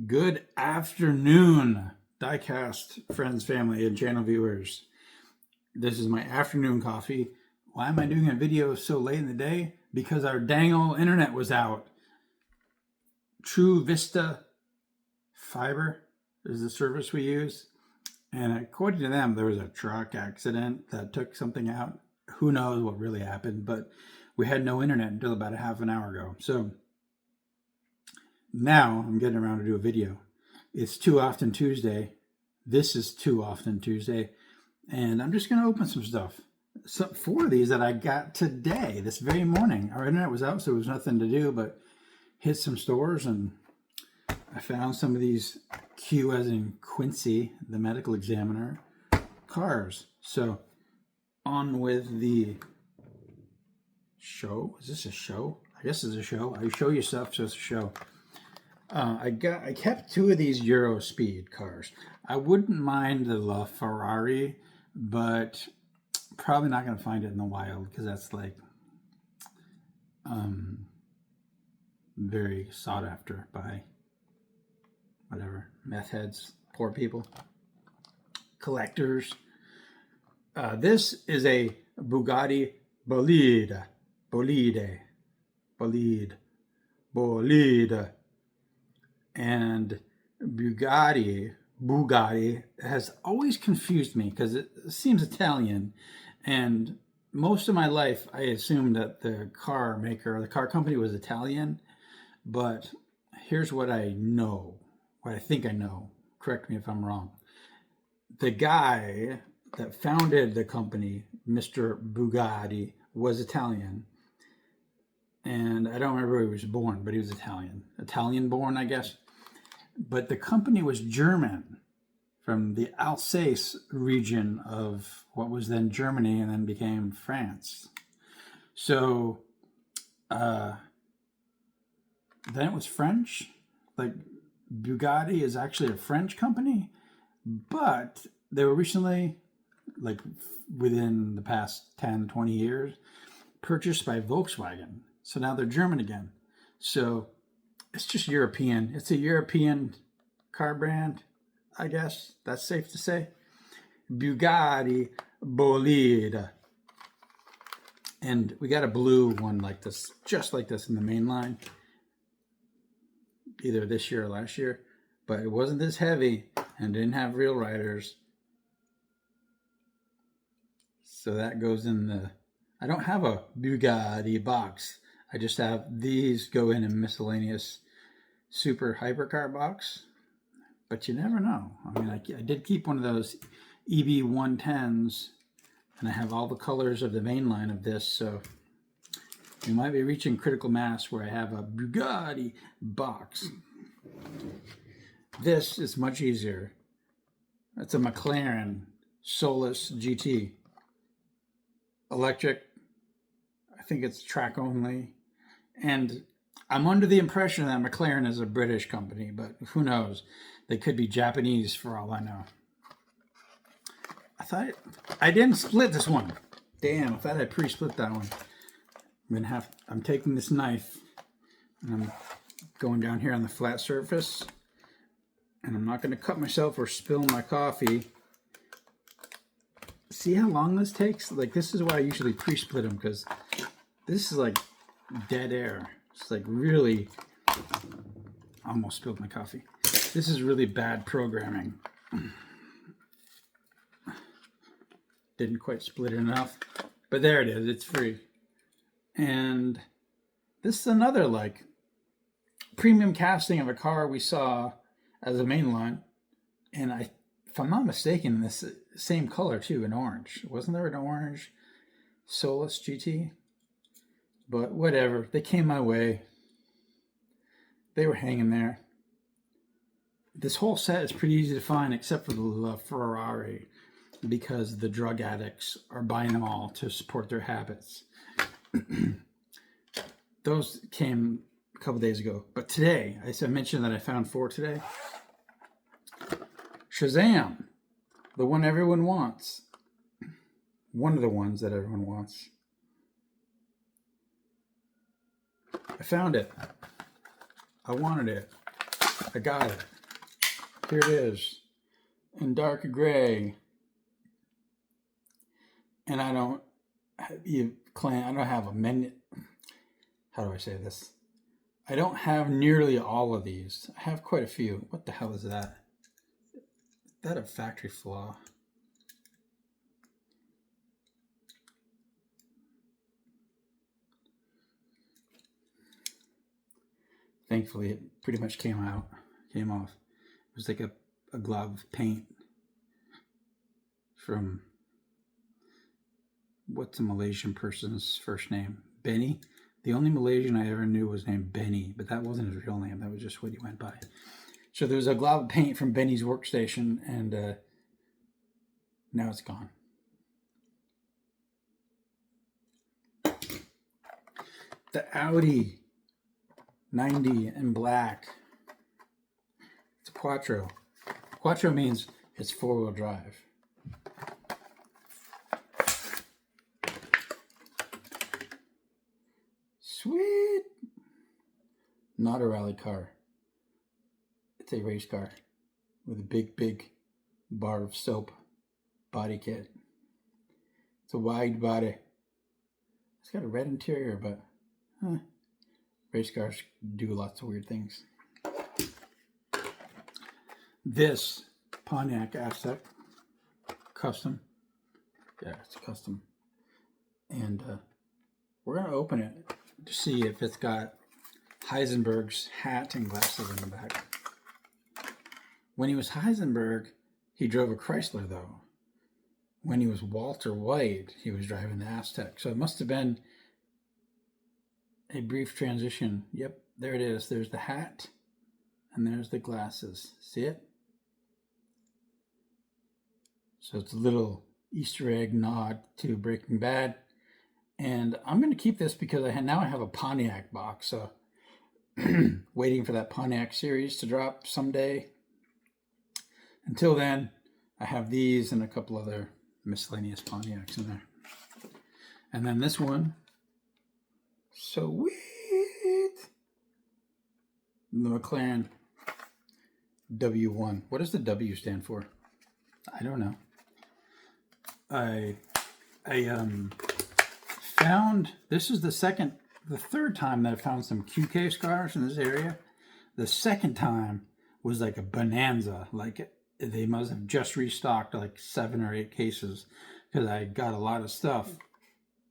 Good afternoon, Diecast friends, family, and channel viewers. This is my afternoon coffee. Why am I doing a video so late in the day? Because our dang old internet was out. True Vista Fiber is the service we use. And according to them, there was a truck accident that took something out. Who knows what really happened, but we had no internet until about a half an hour ago. So now I'm getting around to do a video. It's Too Often Tuesday. This is Too Often Tuesday. And I'm just going to open some stuff. So 4 of these that I got today, this very morning. Our internet was out, so there was nothing to do but hit some stores, and I found some of these Q as in Quincy, the medical examiner, cars. So on with the show. Is this a show? I guess it's a show. I show you stuff, so it's a show. I kept 2 of these Euro Speed cars. I wouldn't mind the LaFerrari, but probably not going to find it in the wild because that's like very sought after by whatever, meth heads, poor people, collectors. This is a Bugatti Bolide. And Bugatti has always confused me because it seems Italian. And most of my life, I assumed that the car maker or the car company was Italian. But here's what I know, what I think I know. Correct me if I'm wrong. The guy that founded the company, Mr. Bugatti, was Italian. And I don't remember where he was born, but he was Italian. Italian born, I guess. But the company was German, from the Alsace region of what was then Germany and then became France. So then it was French. Like Bugatti is actually a French company, but they were recently, like within the past 10, 20 years, purchased by Volkswagen. So now they're German again. So it's just European. It's a European car brand, I guess. That's safe to say. Bugatti Bolide. And we got a blue one like this, just like this in the main line. Either this year or last year. But it wasn't this heavy and didn't have real riders. So that goes in the... I don't have a Bugatti box. I just have these go in a miscellaneous super hypercar box. But you never know. I mean, I did keep one of those EB 110s, and I have all the colors of the main line of this, so we might be reaching critical mass where I have a Bugatti box. This is much easier. It's a McLaren Solus GT. Electric. I think it's track only. And I'm under the impression that McLaren is a British company, but who knows? They could be Japanese for all I know. I didn't split this one. Damn, I thought I pre-split that one. I'm taking this knife and I'm going down here on the flat surface, and I'm not going to cut myself or spill my coffee. See how long this takes? Like, this is why I usually pre-split them, because this is like dead air. It's like really... Almost spilled my coffee. This is really bad programming. Didn't quite split it enough. But there it is. It's free. And this is another like premium casting of a car we saw as a mainline. And if I'm not mistaken, this same color too, an orange. Wasn't there an orange Solus GT? But whatever. They came my way. They were hanging there. This whole set is pretty easy to find except for the LaFerrari, because the drug addicts are buying them all to support their habits. Those came a couple days ago. But today, I mentioned that I found 4 today. Shazam! The one everyone wants. One of the ones that everyone wants. I found it. I wanted it. I got it. Here it is in dark gray. And I don't have a menu. How do I say this? I don't have nearly all of these. I have quite a few. What the hell is that? Is that a factory flaw? Thankfully, it pretty much came off. It was like a glob of paint from, what's a Malaysian person's first name? Benny? The only Malaysian I ever knew was named Benny, but that wasn't his real name. That was just what he went by. So there was a glob of paint from Benny's workstation, and now it's gone. The Audi 90 in black. It's a Quattro. Quattro means it's four-wheel drive. Sweet. Not a rally car. It's a race car with a big bar of soap body kit. It's a wide body. It's got a red interior, but race cars do lots of weird things. This Pontiac Aztek custom. Yeah, it's custom. And we're going to open it to see if it's got Heisenberg's hat and glasses in the back. When he was Heisenberg, he drove a Chrysler, though. When he was Walter White, he was driving the Aztek. So it must have been a brief transition. Yep, there it is. There's the hat, and there's the glasses. See it? So it's a little Easter egg nod to Breaking Bad. And I'm going to keep this because I have a Pontiac box. So waiting for that Pontiac series to drop someday. Until then, I have these and a couple other miscellaneous Pontiacs in there. And then this one. Sweet. The McLaren W1. What does the W stand for? I don't know. I found, this is the third time that I found some QK scars in this area. The second time was like a bonanza. Like they must have just restocked like 7 or 8 cases because I got a lot of stuff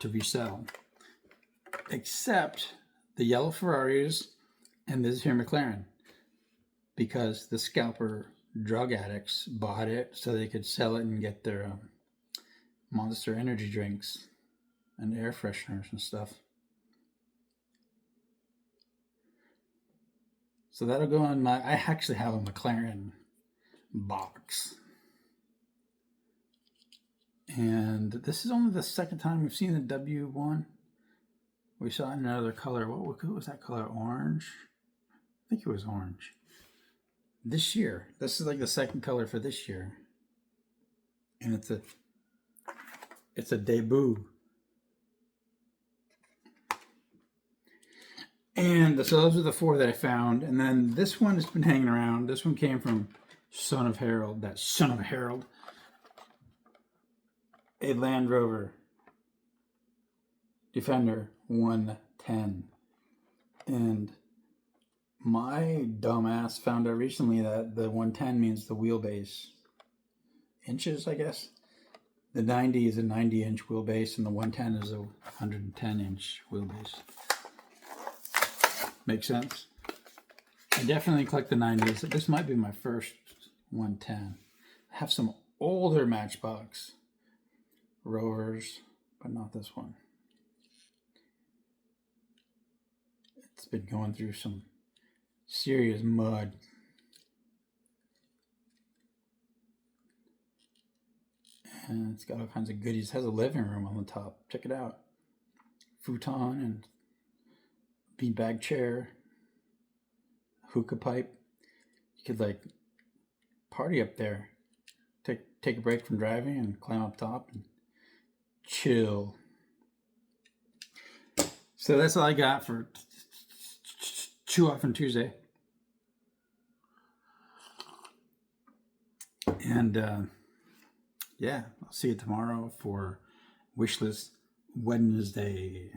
to resell. Except the yellow Ferraris and this here McLaren. Because the scalper drug addicts bought it so they could sell it and get their Monster energy drinks and air fresheners and stuff. So that'll go on I actually have a McLaren box. And this is only the second time we've seen the W1. We saw it in another color. What was that color? Orange? I think it was orange. This year. This is like the second color for this year. And it's a debut. And so those are the 4 that I found. And then this one has been hanging around. This one came from Son of Harold. That Son of Harold. A Land Rover Defender 110. And my dumbass found out recently that the 110 means the wheelbase. Inches, I guess. The 90 is a 90-inch wheelbase, and the 110 is a 110-inch wheelbase. Makes sense? I definitely collect the 90s. This might be my first 110. I have some older Matchbox Rovers, but not this one. It's been going through some serious mud. And it's got all kinds of goodies. It has a living room on the top. Check it out. Futon and beanbag chair. Hookah pipe. You could like party up there. Take a break from driving and climb up top and chill. So that's all I got for Chew Off on Tuesday. And yeah, I'll see you tomorrow for Wishlist Wednesday.